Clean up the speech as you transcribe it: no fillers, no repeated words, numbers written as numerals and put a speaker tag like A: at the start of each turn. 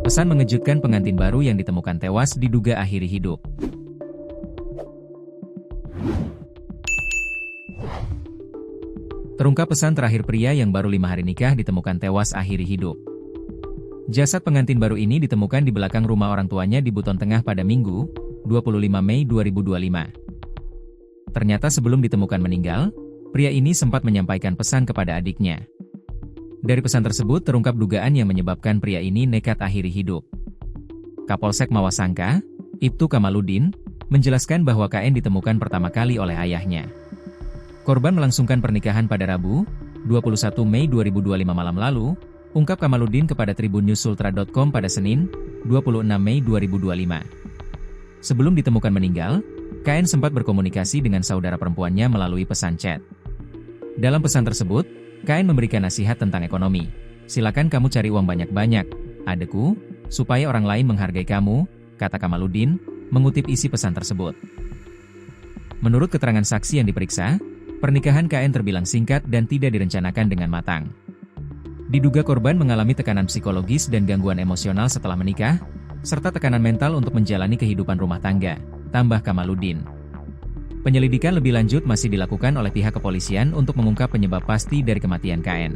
A: Pesan mengejutkan pengantin baru yang ditemukan tewas diduga akhiri hidup. Terungkap pesan terakhir pria yang baru 5 hari nikah ditemukan tewas akhiri hidup. Jasad pengantin baru ini ditemukan di belakang rumah orang tuanya di Buton Tengah pada Minggu, 25 Mei 2025. Ternyata sebelum ditemukan meninggal, pria ini sempat menyampaikan pesan kepada adiknya. Dari pesan tersebut terungkap dugaan yang menyebabkan pria ini nekat akhiri hidup. Kapolsek Mawasangka, Ibtu Kamaludin, menjelaskan bahwa KN ditemukan pertama kali oleh ayahnya. Korban melangsungkan pernikahan pada Rabu, 21 Mei 2025 malam lalu, ungkap Kamaludin kepada tribunnews.sultra.com pada Senin, 26 Mei 2025. Sebelum ditemukan meninggal, KN sempat berkomunikasi dengan saudara perempuannya melalui pesan chat. Dalam pesan tersebut, KN memberikan nasihat tentang ekonomi. Silakan kamu cari uang banyak-banyak, adekku, supaya orang lain menghargai kamu, kata Kamaludin, mengutip isi pesan tersebut. Menurut keterangan saksi yang diperiksa, pernikahan KN terbilang singkat dan tidak direncanakan dengan matang. Diduga korban mengalami tekanan psikologis dan gangguan emosional setelah menikah, serta tekanan mental untuk menjalani kehidupan rumah tangga, tambah Kamaludin. Penyelidikan lebih lanjut masih dilakukan oleh pihak kepolisian untuk mengungkap penyebab pasti dari kematian KN.